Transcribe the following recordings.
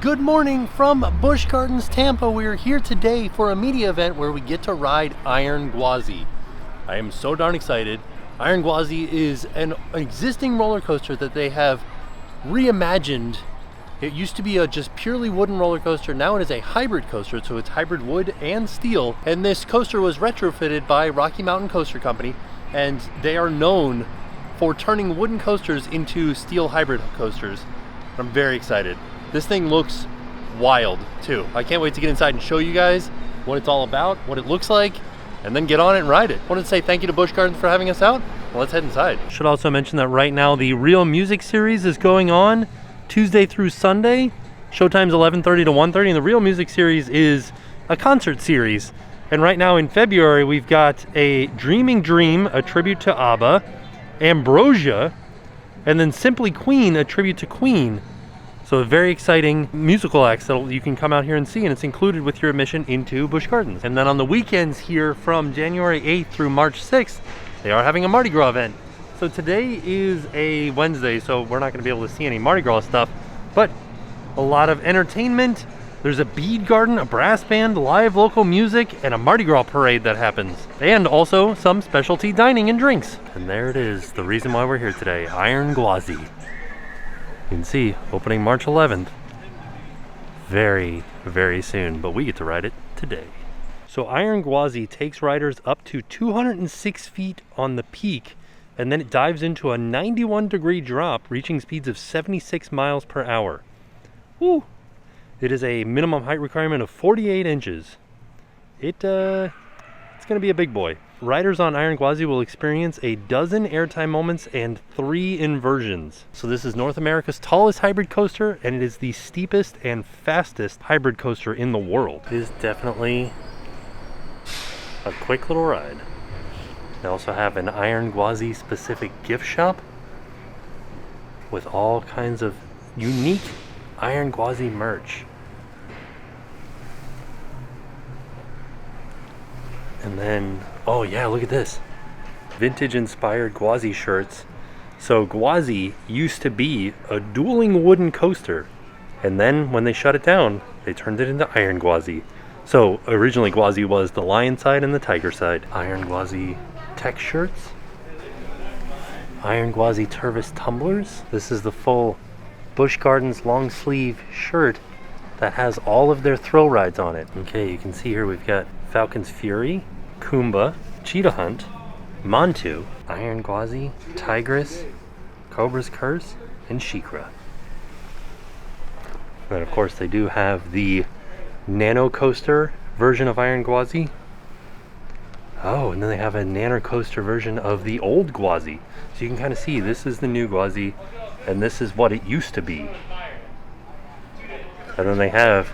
Good morning from Busch Gardens, Tampa. We are here today for a media event where we get to ride Iron Gwazi. I am so darn excited. Iron Gwazi is an existing roller coaster that they have reimagined. It used to be a just purely wooden roller coaster. Now it is a hybrid coaster, so it's hybrid wood and steel. And this coaster was retrofitted by Rocky Mountain Coaster Company, and they are known for turning wooden coasters into steel hybrid coasters. I'm very excited. This thing looks wild too. I can't wait to get inside and show you guys what it's all about, what it looks like, and then get on it and ride it. I wanted to say thank you to Busch Gardens for having us out. Well, let's head inside. Should also mention that right now the Real Music Series is going on Tuesday through Sunday. Showtime's 11:30 to 1:30, and the Real Music Series is a concert series. And right now in February, we've got a Dreaming Dream, a tribute to ABBA, Ambrosia, and then Simply Queen, a tribute to Queen. So a very exciting musical acts that you can come out here and see, and it's included with your admission into Busch Gardens. And then on the weekends here from January 8th through March 6th, they are having a Mardi Gras event. So today is a Wednesday, so we're not gonna be able to see any Mardi Gras stuff, but a lot of entertainment. There's a bead garden, a brass band, live local music, and a Mardi Gras parade that happens. And also some specialty dining and drinks. And there it is, the reason why we're here today, Iron Gwazi. You can see, opening March 11th. Very, very soon, but we get to ride it today. So Iron Gwazi takes riders up to 206 feet on the peak, and then it dives into a 91-degree drop, reaching speeds of 76 miles per hour. Woo! It is a minimum height requirement of 48 inches. It's going to be a big boy. Riders on Iron Gwazi will experience a dozen airtime moments and 3 inversions. So this is North America's tallest hybrid coaster, and it is the steepest and fastest hybrid coaster in the world. It is definitely a quick little ride. They also have an Iron Gwazi specific gift shop with all kinds of unique Iron Gwazi merch. And then, oh yeah, look at this. Vintage inspired Gwazi shirts. So Gwazi used to be a dueling wooden coaster, and then when they shut it down, they turned it into Iron Gwazi. So originally Gwazi was the lion side and the tiger side. Iron Gwazi tech shirts. Iron Gwazi Tervis tumblers. This is the full Busch Gardens long sleeve shirt that has all of their thrill rides on it. Okay, you can see here we've got Falcon's Fury, Kumba, Cheetah Hunt, Montu, Iron Gwazi, Tigress, Cobra's Curse, and Shikra. And of course they do have the Nano Coaster version of Iron Gwazi. Oh, and then they have a Nano Coaster version of the old Gwazi. So you can kind of see this is the new Gwazi, and this is what it used to be. And then they have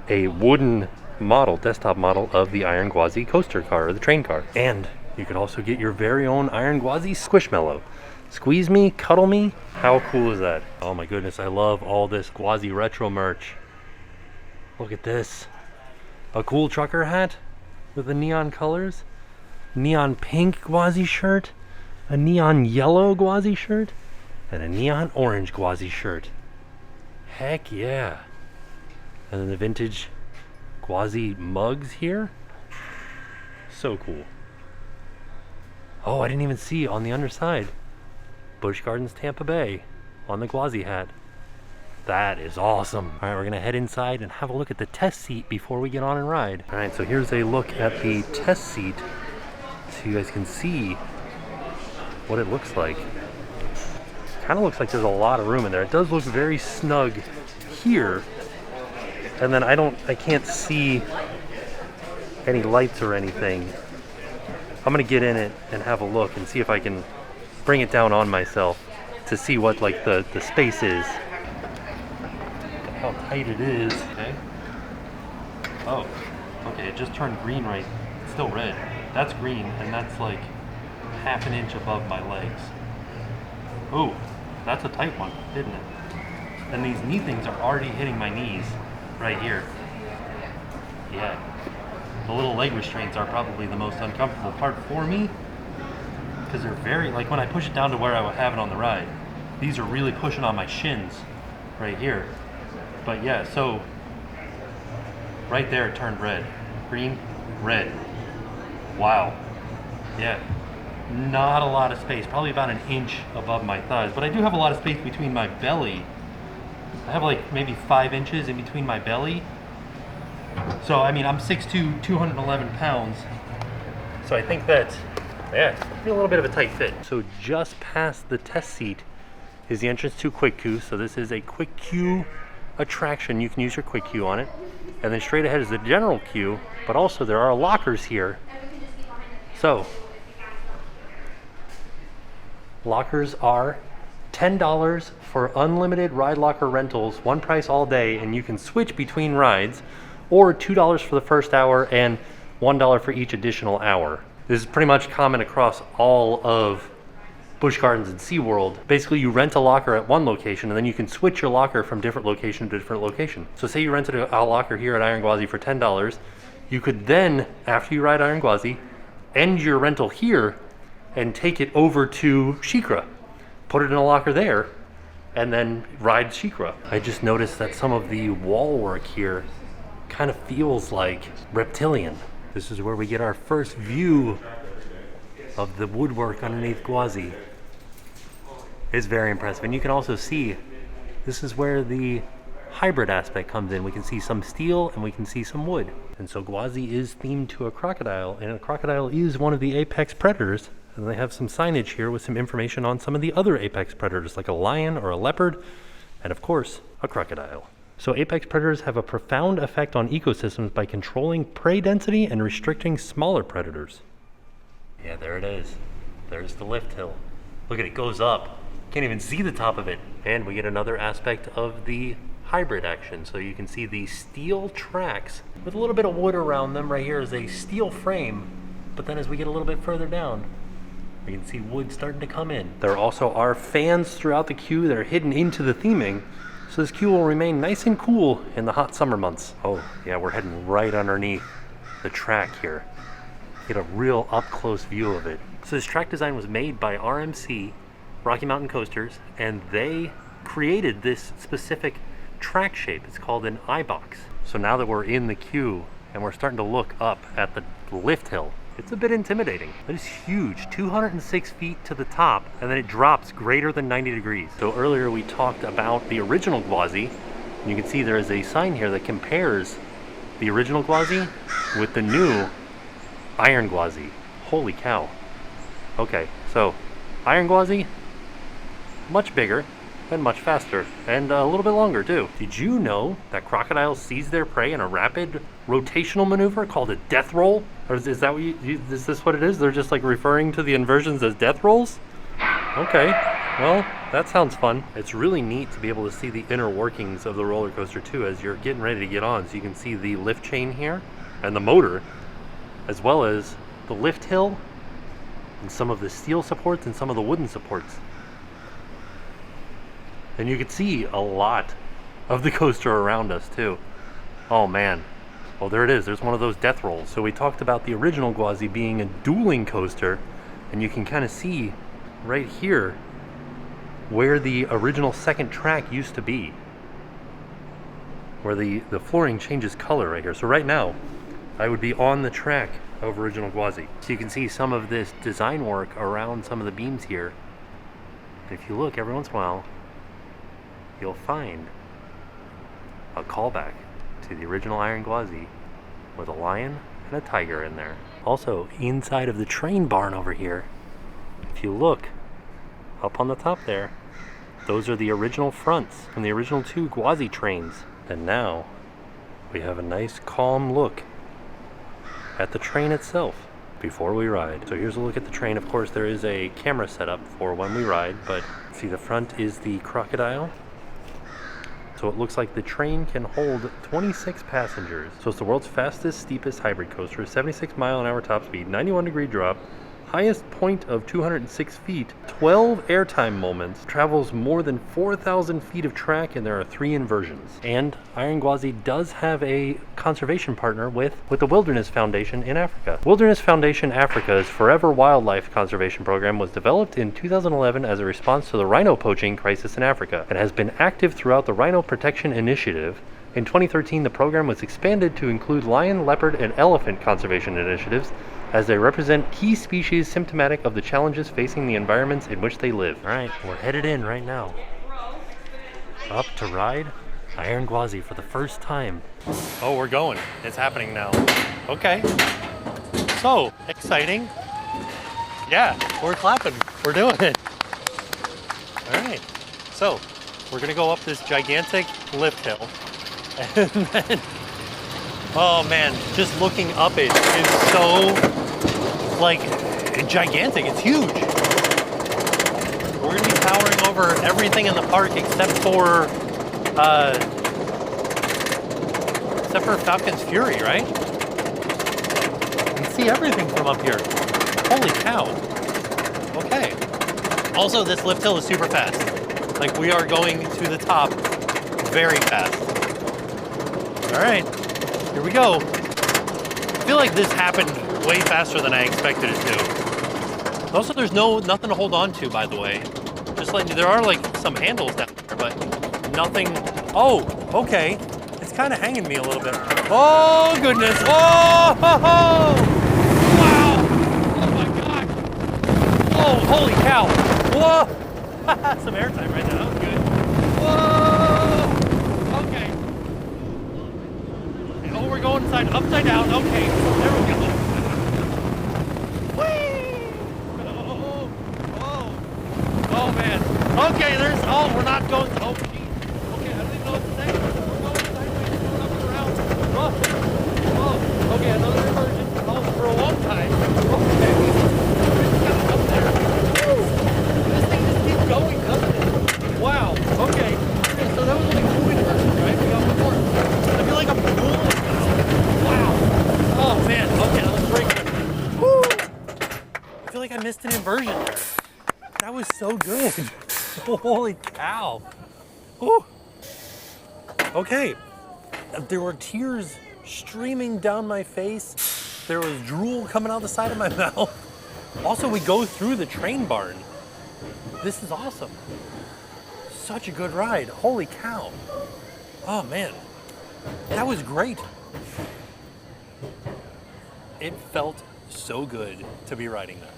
a wooden model, desktop model of the Iron Gwazi coaster car, or the train car. And you can also get your very own Iron Gwazi Squishmallow. Squeeze me, cuddle me. How cool is that? Oh my goodness, I love all this Gwazi retro merch. Look at this. A cool trucker hat with the neon colors. Neon pink Gwazi shirt. A neon yellow Gwazi shirt. And a neon orange Gwazi shirt. Heck yeah. And then the vintage Gwazi mugs here. So cool. Oh, I didn't even see on the underside. Busch Gardens, Tampa Bay on the Gwazi hat. That is awesome. All right, we're gonna head inside and have a look at the test seat before we get on and ride. All right, so here's a look at the test seat so you guys can see what it looks like. Kind of looks like there's a lot of room in there. It does look very snug here. And then I can't see any lights or anything. I'm gonna get in it and have a look and see if I can bring it down on myself to see what like the space is. How tight it is. Okay. Oh, okay, it just turned green right. It's still red. That's green, and that's like half an inch above my legs. Ooh, that's a tight one, isn't it? And these knee things are already hitting my knees right here. Yeah. The little leg restraints are probably the most uncomfortable part for me, because they're very, like when I push it down to where I would have it on the ride, these are really pushing on my shins. right here. But yeah, so right there it turned red. Green, red. Wow. Yeah. Not a lot of space, probably about an inch above my thighs, but I do have a lot of space between my belly. I have like maybe 5 inches in between my belly. So, I mean, I'm 6'2", 211 pounds. So I think that, yeah, it's a little bit of a tight fit. So just past the test seat is the entrance to Quick Queue. So this is a Quick Queue attraction. You can use your Quick Queue on it. And then straight ahead is the general queue, but also there are lockers here. So, lockers are $10 for unlimited ride locker rentals, one price all day, and you can switch between rides, or $2 for the first hour and $1 for each additional hour. This is pretty much common across all of Busch Gardens and SeaWorld. Basically, you rent a locker at one location, and then you can switch your locker from different location to different location. So say you rented a locker here at Iron Gwazi for $10, you could then, after you ride Iron Gwazi, end your rental here and take it over to SheiKra. Put it in a locker there, and then ride SheiKra. I just noticed that some of the wall work here kind of feels like reptilian. This is where we get our first view of the woodwork underneath Gwazi. It's very impressive. And you can also see, this is where the hybrid aspect comes in. We can see some steel and we can see some wood. And so Gwazi is themed to a crocodile, and a crocodile is one of the apex predators. And they have some signage here with some information on some of the other apex predators, like a lion or a leopard, and of course, a crocodile. So apex predators have a profound effect on ecosystems by controlling prey density and restricting smaller predators. Yeah, there it is. There's the lift hill. Look at it, goes up. Can't even see the top of it. And we get another aspect of the hybrid action. So you can see the steel tracks with a little bit of wood around them. Right here is a steel frame. But then as we get a little bit further down, we can see wood starting to come in. There also are fans throughout the queue that are hidden into the theming. So this queue will remain nice and cool in the hot summer months. Oh yeah, we're heading right underneath the track here. Get a real up-close view of it. So this track design was made by RMC, Rocky Mountain Coasters, and they created this specific track shape. It's called an I-box. So now that we're in the queue and we're starting to look up at the lift hill, it's a bit intimidating. It is huge, 206 feet to the top, and then it drops greater than 90 degrees. So earlier we talked about the original Gwazi, and you can see there is a sign here that compares the original Gwazi with the new Iron Gwazi. Holy cow. Okay, so Iron Gwazi, much bigger and much faster, and a little bit longer too. Did you know that crocodiles seize their prey in a rapid rotational maneuver called a death roll? Or is that what is this what it is? They're just like referring to the inversions as death rolls? Okay, well, that sounds fun. It's really neat to be able to see the inner workings of the roller coaster too as you're getting ready to get on. So you can see the lift chain here and the motor, as well as the lift hill and some of the steel supports and some of the wooden supports. And you can see a lot of the coaster around us too. Oh man. Well, there it is. There's one of those death rolls. So we talked about the original Gwazi being a dueling coaster, and you can kind of see right here where the original second track used to be, where the flooring changes color right here. So right now, I would be on the track of original Gwazi. So you can see some of this design work around some of the beams here. And if you look every once in a while, you'll find a callback to the original Iron Gwazi with a lion and a tiger in there. Also, inside of the train barn over here, if you look up on the top there, those are the original fronts from the original 2 Gwazi trains. And now we have a nice calm look at the train itself before we ride. So here's a look at the train. Of course, there is a camera set up for when we ride, but see, the front is the crocodile. So it looks like the train can hold 26 passengers. So it's the world's fastest, steepest hybrid coaster, 76 mile an hour top speed, 91 degree drop, highest point of 206 feet, 12 airtime moments, travels more than 4,000 feet of track, and there are 3 inversions. And Iron Gwazi does have a conservation partner with the Wilderness Foundation in Africa. Wilderness Foundation Africa's Forever Wildlife Conservation Program was developed in 2011 as a response to the rhino poaching crisis in Africa and has been active throughout the Rhino Protection Initiative. In 2013, the program was expanded to include lion, leopard, and elephant conservation initiatives, as they represent key species symptomatic of the challenges facing the environments in which they live. All right, we're headed in right now. Up to ride Iron Gwazi for the first time. Oh, we're going. It's happening now. Okay. So, exciting. Yeah, we're clapping. We're doing it. All right. So, we're gonna go up this gigantic lift hill. And then, oh man, just looking up it is so, like, gigantic. It's huge. We're gonna be towering over everything in the park except for Falcon's Fury, right? You can see everything from up here. Holy cow. Okay. Also, this lift hill is super fast. Like, we are going to the top very fast. All right, here we go. I feel like this happened way faster than I expected it to. Also, there's nothing to hold on to, by the way. Just like, there are like some handles down there, but nothing. Oh, okay. It's kind of hanging me a little bit. Oh, goodness. Oh, ho, ho. Wow. Oh, my God. Oh, holy cow. Whoa. Some airtime right now. That was good. Whoa. Okay. Oh, we're going upside down. Okay, there we go. Whee! Oh, oh, oh man. Okay, we're not going. Oh, geez. Okay, I don't even know what to say. We're going sideways, we're up and around. Oh, oh, okay, another inversion. Oh, for a long time. Okay, we're just up there. Woo! This thing just keeps going, doesn't it? Wow. Okay. So that was like 2 inversions, right? We got 4. I feel like I'm cool. Wow. Oh man, okay, that was great. Woo! I feel like I missed an inversion there. That was so good. Holy cow. Woo! Okay. There were tears streaming down my face. There was drool coming out the side of my mouth. Also, we go through the train barn. This is awesome. Such a good ride. Holy cow. Oh man. That was great. It felt so good to be riding that.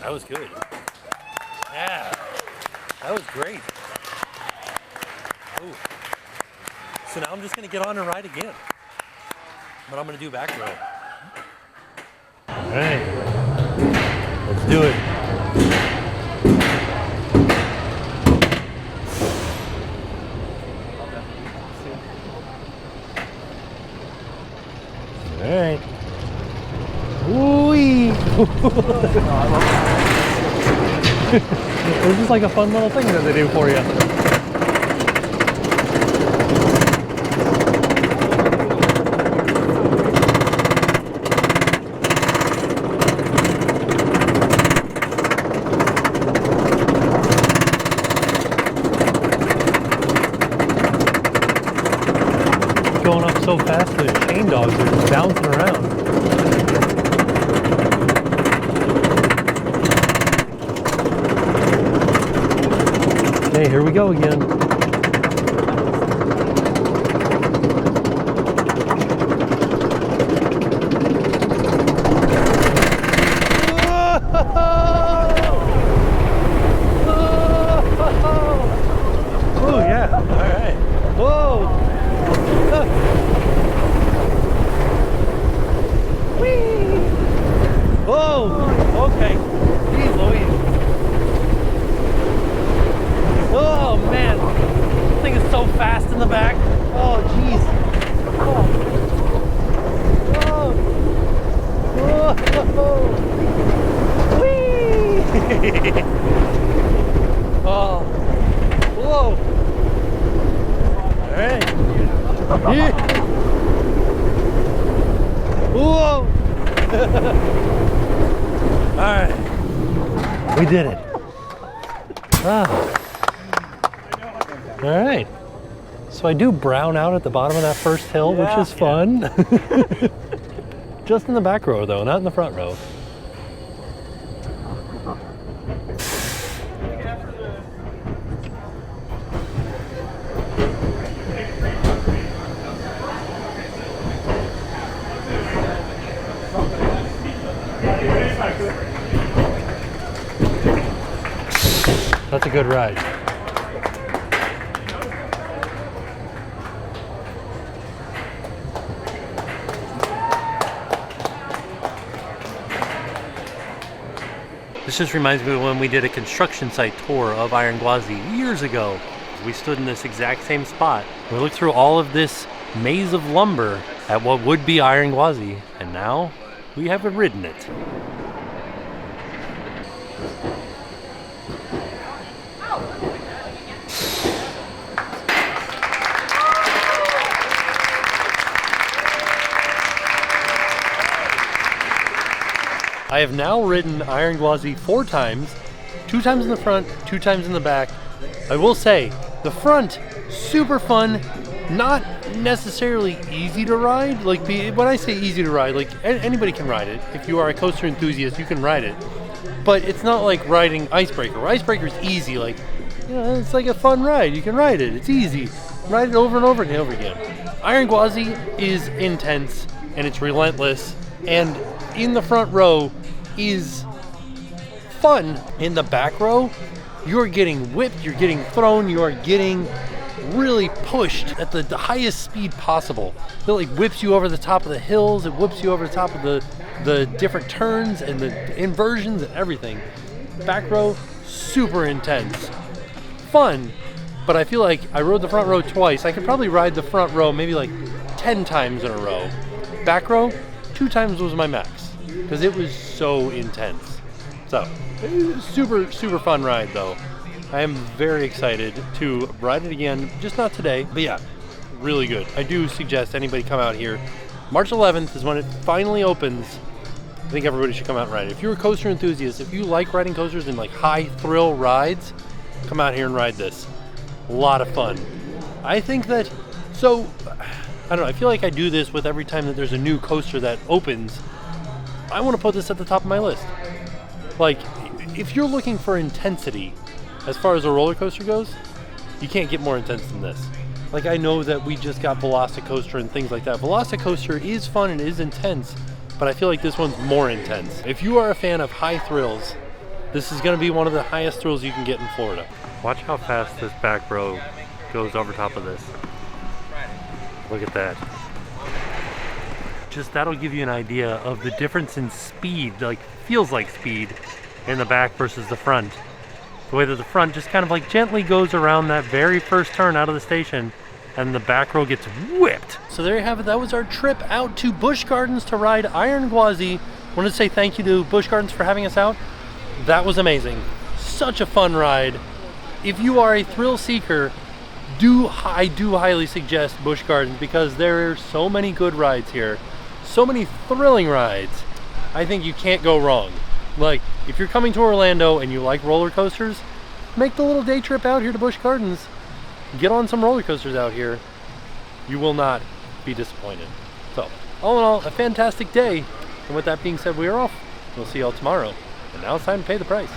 That was good. Yeah, that was great. Ooh. So now I'm just gonna get on and ride again. But I'm gonna do back row. All right, let's do it. All right. Woo-wee. This is like a fun little thing that they do for you. Going up so fast, the chain dogs are just bouncing around. Okay, here we go again. Oh yeah, all right. Whoa. Whee! Whoa! Okay. Jeez Louise. Oh man. This thing is so fast in the back. Oh jeez. Oh. Whoa. Whoa. Whee! Oh. Whoa. All right. Yeah. Whoa! did it. Ah. All right. So I do brown out at the bottom of that first hill, which is fun. Just in the back row though, not in the front row. That's a good ride. This just reminds me of when we did a construction site tour of Iron Gwazi years ago. We stood in this exact same spot. We looked through all of this maze of lumber at what would be Iron Gwazi, and now we have ridden it. I have now ridden Iron Gwazi 4 times, 2 times in the front, 2 times in the back. I will say, the front, super fun, not necessarily easy to ride. Like, when I say easy to ride, like anybody can ride it. If you are a coaster enthusiast, you can ride it. But it's not like riding Icebreaker. Icebreaker is easy, like, you know, it's like a fun ride. You can ride it, it's easy. Ride it over and over and over again. Iron Gwazi is intense and it's relentless, and in the front row is fun. In the back row, you're getting whipped, you're getting thrown, you are getting really pushed at the highest speed possible. It like whips you over the top of the hills, it whips you over the top of the different turns and the inversions and everything. Back row, super intense. Fun, but I feel like I rode the front row twice. I could probably ride the front row maybe like 10 times in a row. Back row, 2 times was my max, because it was so intense. So, super, super fun ride though. I am very excited to ride it again, just not today, but yeah, really good. I do suggest anybody come out here. March 11th is when it finally opens. I think everybody should come out and ride it. If you're a coaster enthusiast, if you like riding coasters and like high thrill rides, come out here and ride this. A lot of fun. I think that, so, I don't know, I feel like I do this with every time that there's a new coaster that opens. I want to put this at the top of my list. Like, if you're looking for intensity, as far as a roller coaster goes, you can't get more intense than this. Like, I know that we just got Velocicoaster and things like that. Velocicoaster is fun and is intense, but I feel like this one's more intense. If you are a fan of high thrills, this is going to be one of the highest thrills you can get in Florida. Watch how fast this back row goes over top of this. Look at that. Just that'll give you an idea of the difference in speed, like feels like speed, in the back versus the front. The way that the front just kind of like gently goes around that very first turn out of the station, and the back row gets whipped. So there you have it. That was our trip out to Busch Gardens to ride Iron Gwazi. Wanted to say thank you to Busch Gardens for having us out. That was amazing. Such a fun ride. If you are a thrill seeker, I do highly suggest Busch Gardens, because there are so many good rides here, so many thrilling rides. I think you can't go wrong. Like, if you're coming to Orlando and you like roller coasters, make the little day trip out here to Busch Gardens. Get on some roller coasters out here. You will not be disappointed. So, all in all, a fantastic day. And with that being said, we are off. We'll see y'all tomorrow. And now it's time to pay the price.